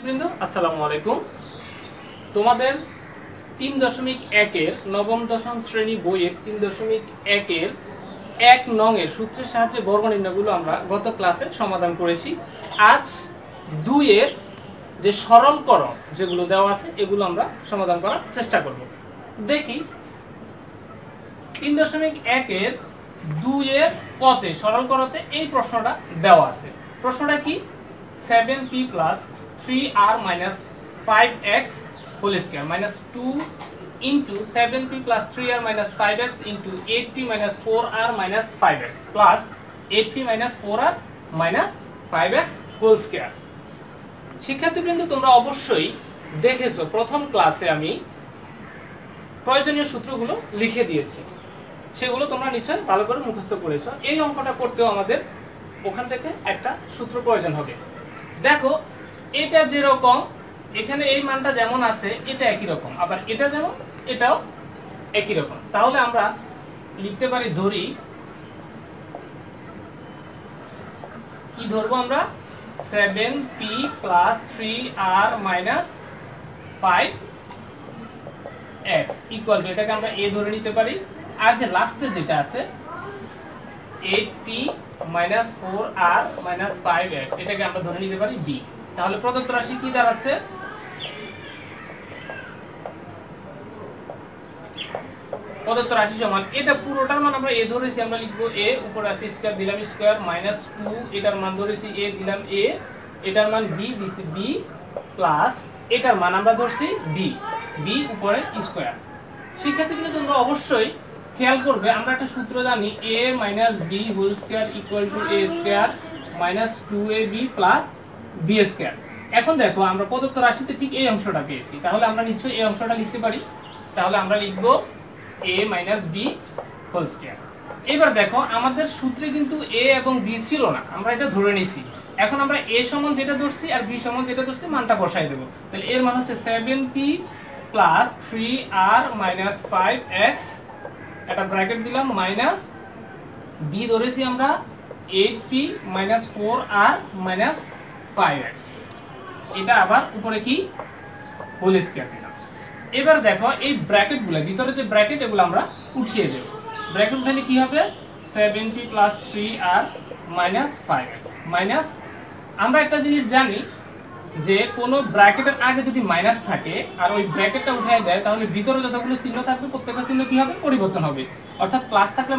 শিক্ষার্থীবৃন্দ আসসালামু আলাইকুম। তোমাদের 3.1 এর নবম দশম শ্রেণী বইয়ের 3.1 এর 1 নং এর সূত্রের সাহায্যে বর্গ নির্ণয়গুলো আমরা গত ক্লাসে সমাধান করেছি। আজ 2 এর যে সরলকরণ যেগুলো দেওয়া আছে এগুলো আমরা সমাধান করার চেষ্টা করব। দেখি 3.1 এর 2 এর পথে সরল করতে এই প্রশ্নটা দেওয়া আছে। প্রশ্নটা কি? 7p plus 3r minus 5x whole square minus 2 into 7p plus 3r minus 5x into 8p minus 4r minus 5x plus 8p minus 4r minus 5x whole square। শিক্ষার্থীবৃন্দ তোমরা অবশ্যই দেখেছো প্রথম ক্লাসে আমি প্রয়োজনীয় সূত্রগুলো লিখে দিয়েছি, সেগুলো তোমরা নিশ্চয়ই ভালো করে মুখস্থ করেছো। এই অঙ্কটা করতেও আমাদের ওখান থেকে একটা সূত্র প্রয়োজন হবে। দেখো এটা যেরকম এখানে এই মানটা যেমন আছে এটা একই রকম, আবার এটা যেমন এটাও একই রকম। তাহলে আমরা লিখতে পারি, ধরি কি ধরবো আমরা, 7p plus 3r minus 5x equal to, এটাকে আমরা a ধরে নিতে পারি। আর যে লাস্টে যেটা আছে 8p minus 4r minus 5x এটাকে আমরা ধরে নিতে পারি b। তাহলে প্রদত্ত রাশি কি দাঁড়াচ্ছে? প্রদত্ত রাশি সমান, এটা পুরোটার মান আমরা a ধরেছি, আমরা লিখবো a, উপরে আছে স্কয়ার দিলাম স্কয়ার, মাইনাস 2 এটার মান ধরেছি a দিলাম a, এটার মান b দিছি b, প্লাস এটার মান আমরা ধরছি b, b উপরে স্কয়ার। শিক্ষার্থীবৃন্দ তোমরা অবশ্যই খেয়াল করবে আমরা একটা সূত্র জানি, a minus b whole square equal to a square minus 2ab plus b square। এখন দেখো আমরা প্রদত্ত রাশিতে ঠিক এই অংশটা পেয়েছি, তাহলে আমরা নিশ্চয়ই এই অংশটা লিখতে পারি। তাহলে আমরা লিখব a minus b whole square। এবার দেখো আমাদের সূত্রে কিন্তু a এবং b ছিল না, আমরা এটা ধরে নিয়েছি। এখন আমরা a সমান যেটা ধরছি আর b সমান যেটা ধরছি মানটা বসাই দেব। তাহলে এর মান হচ্ছে 7p plus 3r minus 5x, একটা ব্র্যাকেট দিলাম, মাইনাস b ধরেছি আমরা 8p minus 4r minus 5x, এটা আবার উপরে কি হোল স্কয়ার দিলাম। এবার দেখো এই ব্র্যাকেটগুলো ভিতরে যে ব্র্যাকেট এগুলো আমরা উঠিয়ে দেব। ব্র্যাকেট উঠালে কি হবে? 7p plus 3r minus 5x minus, আমরা একটা জিনিস জানি যে কোন ব্র্যাকেটের আগে যদি মাইনাস থাকে আর ওই ব্র্যাকেটটা উঠিয়ে দেয় তাহলে ভিতরে যতগুলো চিহ্ন থাকবে প্রত্যেকটা চিহ্ন কি হবে? পরিবর্তন হবে। অর্থাৎ প্লাস থাকলে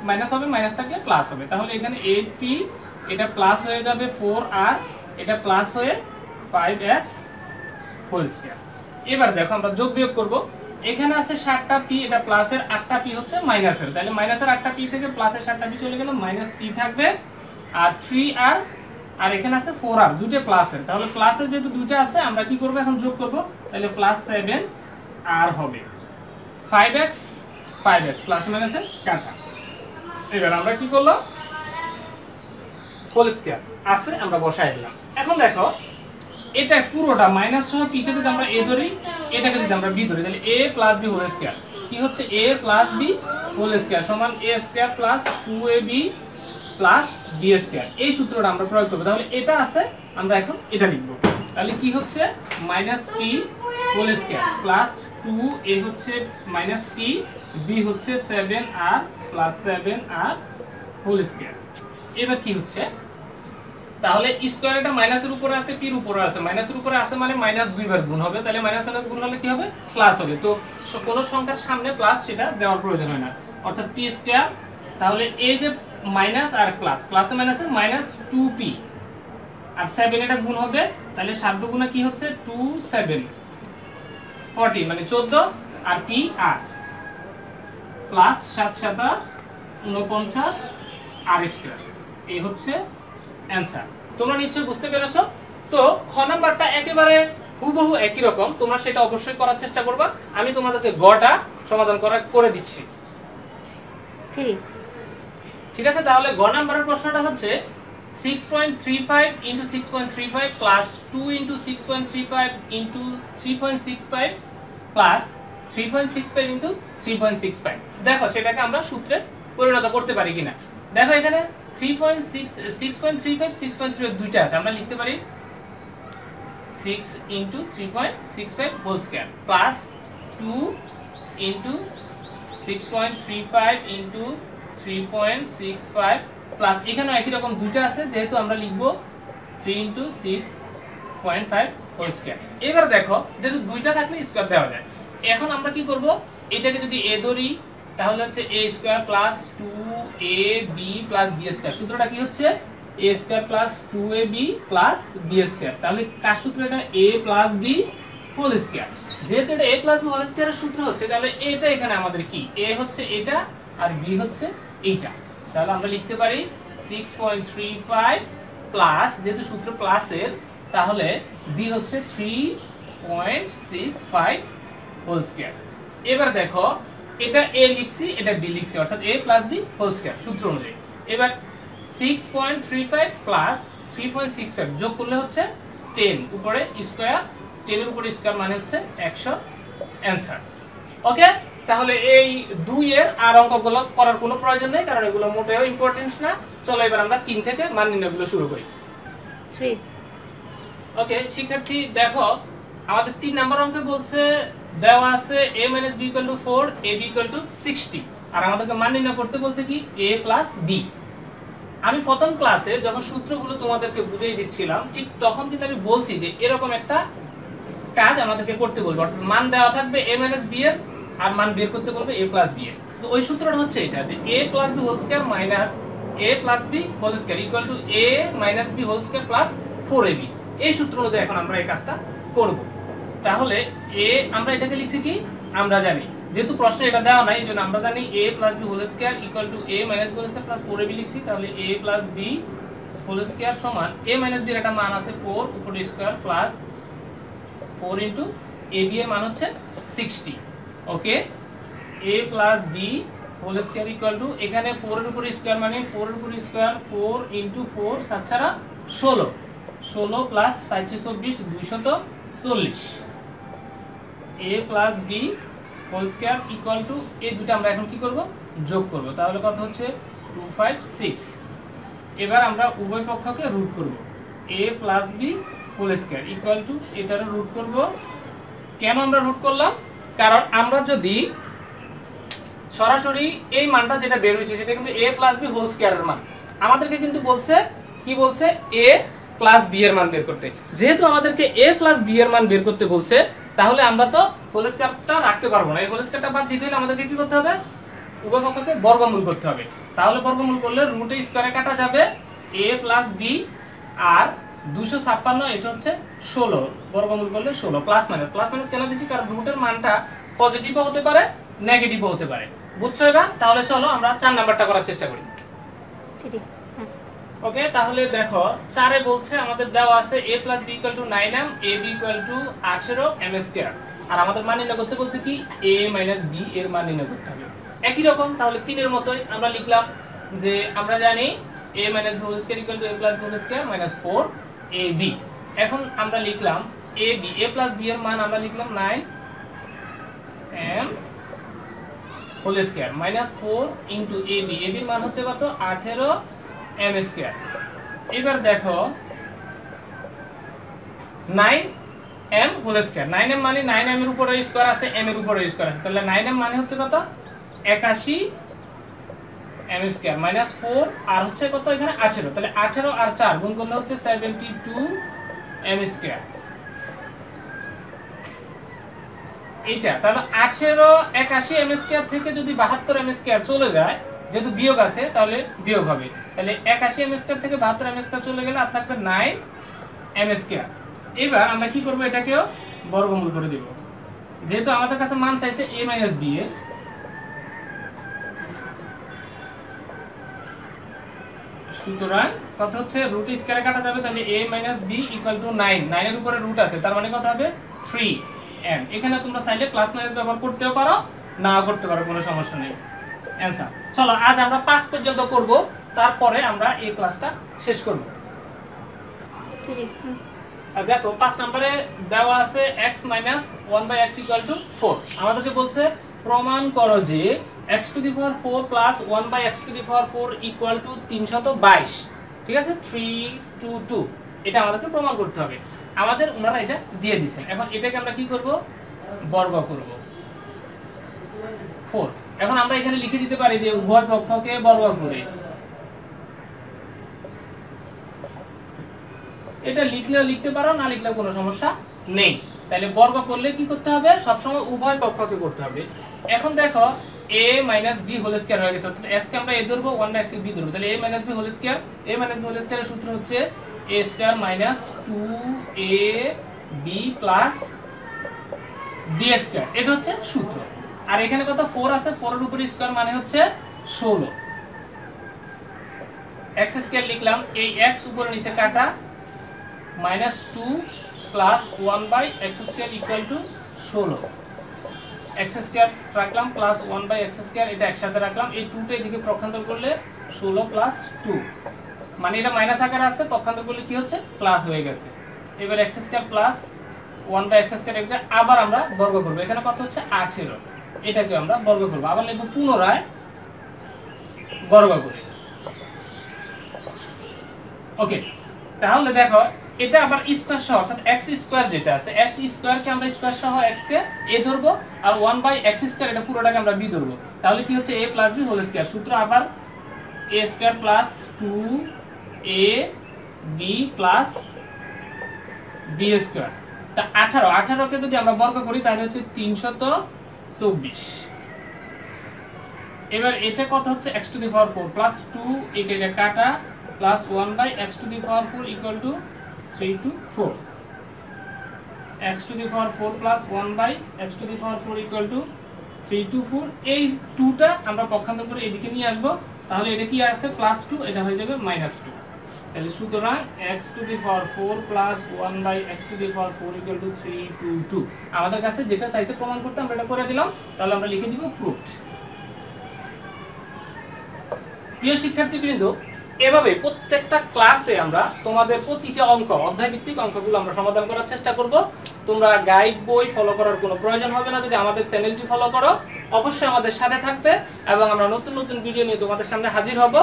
মাইনাস হবে, মাইনাস থাকলে প্লাস হবে। তাহলে এখানে 8p এটা প্লাস হয়ে যাবে 4r, এটা প্লাস হয়ে 5x হোল স্কয়ার। এবার দেখো আমরা যোগ বিয়োগ করব। এখানে আছে 7টা p, এটা প্লাসের 8টা p হচ্ছে মাইনাসের, তাহলে মাইনাসের 8টা p থেকে প্লাসের 7টা p চলে গেল, মাইনাস p থাকবে আর 3r, আর এখানে আছে 4r, দুটো প্লাসের। তাহলে প্লাসের যেহেতু দুটো আছে আমরা কি করব এখন যোগ করব, তাহলে প্লাস 7r হবে 5x প্লাস মাইনাসের কাটা। এবার আমরা কি করলাম, হোল স্কয়ার আছে আমরা বসাই দিলাম। এখন দেখো এটা পুরোটা মাইনাস সহ p কে যদি আমরা a ধরি, এটাকে যদি আমরা b ধরি, তাহলে a plus b whole square কি হচ্ছে? a plus b whole square সমান a square plus 2ab plus b square. এই সূত্রটা আমরা প্রয়োগ করব। তাহলে এটা আছে, আমরা এখন এটা লিখব। তাহলে কি হচ্ছে? Minus p whole square plus 2a হচ্ছে মাইনাস p, b হচ্ছে 7r plus 7r whole square. এবার কি হচ্ছে? তাহলে স্কয়ার এটা মাইনাসের উপরে আছে, p এর উপরে আছে, মাইনাসের উপরে আছে মানে মাইনাস দুইবার গুণ হবে, তাহলে মাইনাস মাইনাস গুণ হলে কি হবে? প্লাস হবে। তো কোন সংখ্যার সামনে প্লাস সেটা দেওয়ার প্রয়োজন হয় না, অর্থাৎ p স্কয়ার। তাহলে এই যে মাইনাস আর প্লাস, প্লাসে মাইনাসে মাইনাস 2p আর 7 এটা গুণ হবে, তাহলে 7 গুণে কি হচ্ছে? 2 7 40 মানে 14 আর p r plus 7 7 49 r square. এই হচ্ছে অ্যানসার। তোমরা নিশ্চয়ই বুঝতে পেরেছো। তো খ নাম্বারটা একেবারে হুবহু একই রকম, তোমরা সেটা অবশ্যই করার চেষ্টা করবা। আমি তোমাদেরকে গটা সমাধান করে দিচ্ছি, ঠিক আছে? তাহলে গ নাম্বারের প্রশ্নটা হচ্ছে 6.35 into 6.35 plus 2 into 6.35 into 3.65 plus 3.65 into 3.65। দেখো সেটাকে আমরা সূত্রে পরিণত করতে পারি কিনা। দেখো এখানে 6.35 6.35 দুইটা আছে, আমরা লিখতে পারি 6 into 3.65 whole square plus 2 into 6.35 into 3.65 plus এখানে একই রকম দুইটা আছে যেহেতু আমরা লিখব 3 into 6.5 হোল স্কয়ার। এবার দেখো যেহেতু দুইটা থাকলে স্কয়ার দেওয়া যায়। এখন আমরা কি করব, এটাকে যদি a ধরি তাহলে হচ্ছে a square plus 2ab plus b square. সূত্রটা কি হচ্ছে a square plus 2ab plus b square. তাহলে কার সূত্র এটা a plus b whole square. যেহেতু এটা a প্লাস b হোল স্কয়ারের সূত্র হচ্ছে তাহলে এটা এখানে আমাদের কি a হচ্ছে এটা আর b হচ্ছে এইটা। তাহলে আমরা লিখতে পারি 6.35 প্লাস যেহেতু সূত্র প্লাসের তাহলে b হচ্ছে 3.65 হোল স্কয়ার। এবার দেখো এটা a লিখছি এটা b লিখছি অর্থাৎ a plus b whole square সূত্র অনুযায়ী। এবার 6.35 প্লাস 3.65 যোগ করলে হচ্ছে 10 উপরে স্কয়ার, 10 এর উপরে স্কয়ার মানে হচ্ছে 100 অ্যানসার। ওকে, তাহলে এই 2 এর আর অঙ্কগুলো করার কোনো প্রয়োজন নেই কারণ এগুলো মোটেও ইম্পর্টেন্ট না। চলো এবার আমরা 3 থেকে মান নির্ণয়গুলো শুরু করি। 3 ওকে শিক্ষার্থী দেখো আমাদের 3 নাম্বার অঙ্কে বলছে দেওয়া আছে a - b = 4 ab = 60 আর আমাদেরকে মান নির্ণয় করতে বলছে কি a + b। আমি প্রথম ক্লাসে যখন সূত্রগুলো তোমাদেরকে বুঝিয়ে দিচ্ছিলাম ঠিক তখন কিন্তু আমি বলছি যে এরকম একটা কাজ আমাদেরকে করতে বলবো, অর্থাৎ মান দেওয়া থাকবে a - b এর আর মান বের করতে বলবে a + b এর। তো ওই সূত্রটা হচ্ছে এটা যে a + b whole square minus a + b whole square equal to a - b whole square plus 4ab। এই সূত্র অনুযায়ী এখন আমরা এই কাজটা করব। তাহলে a আমরা এটাকে লিখছি কি আমরা জানি যেহেতু প্রশ্নে এটা দেওয়া নাই এজন্য আমরা জানি a + b whole square equal to a - b whole square plus 4ab লিখছি। তাহলে a + b হোল স্কয়ার সমান a - b এর একটা মান আছে 4 উপরে স্কয়ার প্লাস 4 ইনটু ab এর মান হচ্ছে 60। Okay, a + b whole square equal to এখানে 4 এর উপরে স্কয়ার মানে 4 এর উপরে স্কয়ার 4 ইনটু 4 7 ছাড়া 16 16 plus 424 240 a + b whole square equal to এই দুটো আমরা এখন কি করব যোগ করব। তাহলে কত হচ্ছে 256। এবার আমরা উভয় পক্ষকে রুট করব a + b whole square equal to এটার রুট করব। কেন আমরা রুট করলাম, কারণ আমরা যদি সরাসরি এই মানটা যেটা বের হয়েছে সেটা কিন্তু a + b হোল স্কয়ারের মান, আমাদেরকে কিন্তু বলছে কি বলছে a + b এর মান বের করতে। যেহেতু আমাদেরকে a + b এর মান বের করতে বলছে তাহলে আমরা তো হোল স্কয়ারটা রাখতে পারবো না। এই হোল স্কয়ারটা বাদ দিতে হলে আমাদেরকে কি করতে হবে উভয় পক্ষকে বর্গমূল করতে হবে। তাহলে বর্গমূল করলে রুটে স্কয়ারে কাটা যাবে a + b আর 256 এটা হচ্ছে 16 বর্গমূল করলে 16 প্লাস মাইনাস কেন দিছি কারণ রুটের মানটা পজিটিভও হতে পারে নেগেটিভও হতে পারে। বুঝছো এবার? তাহলে চলো আমরা 4 নাম্বারটা করার চেষ্টা করি। ওকে, তাহলে দেখো 4 এ বলছে আমাদের দেওয়া আছে a + b = 9m ab = 18m2 আর আমাদের মান নির্ণয় করতে বলছে কি a - b এর মান নির্ণয় করতে হবে। একই রকম তাহলে 3 এর মতই আমরা লিখলাম যে আমরা জানি a - b whole square = a + b whole square - 4ab। এখন আমরা লিখলাম ab a + b এর মান আমরা লিখলাম 9m whole square -4 into ab ab এর মান হচ্ছে কত 18m2। এবার দেখো 9m হোল স্কয়ার 9m মানে 9m এর উপরে স্কয়ার আছে m এর উপরে স্কয়ার আছে তাহলে 9m মানে হচ্ছে কত 81m2 -4 আর হচ্ছে কত এখানে 18 তাহলে 18 আর 4 গুণ করলে হচ্ছে 72m2। এইটা তাহলে 18 81m2 থেকে যদি 72m2 চলে যায় যেহেতু বিয়োগ আছে তাহলে বিয়োগ হবে। তাহলে 81m2 থেকে 72m2 চলে গেলে আর থাকবে 9m2। এবার আমরা কি করব এটাকেও বর্গমূল করে দেব। যেহেতু আমাদের কাছে মান চাইছে a - b এর সুতরাং কত হচ্ছে রুট স্কয়ারে কাটা যাবে তাহলে a - b = 9 9 এর উপরে রুট আছে তার মানে কত হবে 3m। এখানে তোমরা চাইলে প্লাস মাইনাস ব্যবহার করতেও পারো নাও করতে পারো কোনো সমস্যা নেই। অ্যানসার। চলো আজ আমরা 5 পর্যন্ত করব তারপরে আমরা এই ক্লাসটা শেষ করব। আর দেখো 5 নম্বরে দেওয়া আছে x - 1/x = 4 আমাদেরকে বলছে প্রমাণ করো যে x⁴ প্লাস 1/x⁴ = 322। ঠিক আছে 3 2 2 এটা আমাদেরকে প্রমাণ করতে হবে। আমাদের ওনারা এটা দিয়ে দিয়েছেন। এখন এটাকে আমরা কি করব, বর্গ করব 4। এখন আমরা এখানে লিখে দিতে পারি যে উভয় পক্ষকে বর্গ করে, এটা লিখলেও লিখতে পারো, না লিখলেও কোনো সমস্যা নেই। তাহলে বর্গ করলে কি করতে হবে, সবসময় উভয় পক্ষকে করতে হবে। এখন দেখো a - b হোল স্কয়ার হয়ে গেছে, অর্থাৎ x কে আমরা a ধরবো, 1/x কে b ধরবো। তাহলে a - b whole square, a - b whole স্কয়ারের সূত্র হচ্ছে a square minus 2ab plus b square, এটা হচ্ছে সূত্র। আর এখানে কত 4 আছে, 4 এর উপরে স্কয়ার মানে হচ্ছে 16। x স্কয়ার লিখলাম, এই x উপরে নিচে কাটা, -2 plus 1/x square equal two 16। x square রাখলাম প্লাস 1/x স্কয়ার, এটা একসাথে রাখলাম, এই 2 টা এদিকে পক্ষান্তর করলে 16 প্লাস 2, মানে এটা মাইনাস আকারে আছে, পক্ষান্তর করলে কি হচ্ছে প্লাস হয়ে গেছে। এবার x square plus 1/x square, এটা আবার আমরা বর্গ করব। এখানে কত হচ্ছে 18, এটাকে আমরা বর্গ করব, আবার লিখব পুনরায় বর্গ করে। ওকে, তাহলে দেখো এটা আবার স্কয়ার সহ, অর্থাৎ x স্কয়ার যেটা আছে, x স্কয়ার কে আমরা স্কয়ার সহ x কে a ধরবো, আর 1/x স্কয়ার এটা পুরোটাকে আমরা b ধরবো। তাহলে কি হচ্ছে a + b হোল স্কয়ার, সূত্র আবার a square plus 2ab plus b square. তা 18 কে যদি আমরা বর্গ করি তাহলে হচ্ছে 324। এবার এটা কত হচ্ছে x to the power 4 plus 2, এটা কাটা, plus 1/x to the power 4 equal to 3 to 4। x to the power 4 plus 1/x to the power 4 equal to 3 to 4। এই 2 টা আমরা পক্ষান্তর করে এদিকে নিয়ে আসব, তাহলে এটা কি আছে +2, এটা হয়ে যাবে -2। তাহলে সুতরাং x to the power 4 plus 1/x to the power 4 equal to 3 to 2। আমাদের কাছে যেটা চাইছে প্রমাণ করতে আমরা এটা করে দিলাম, তাহলে আমরা লিখে দিব প্রুফড। প্রিয় শিক্ষার্থীবৃন্দ, এভাবে প্রত্যেকটা ক্লাসে আমরা তোমাদের প্রতিটা অঙ্ক, অধ্যায় ভিত্তিক অঙ্কগুলো আমরা সমাধান করার চেষ্টা করব। তোমরা গাইড বই ফলো করার কোনো প্রয়োজন হবে না যদি আমাদের চ্যানেলটি ফলো করো। অবশ্যই আমাদের সাথে থাকবে এবং আমরা নতুন নতুন ভিডিও নিয়ে তোমাদের সামনে হাজির হব।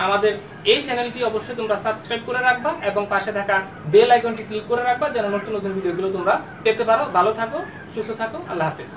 আমাদের এই চ্যানেলটি অবশ্যই তোমরা সাবস্ক্রাইব করে রাখবা এবং পাশে থাকা বেল আইকনটি ক্লিক করে রাখবা যেন নতুন নতুন ভিডিওগুলো তোমরা পেতে পারো। ভালো থাকো, সুস্থ থাকো, আল্লাহ হাফেজ।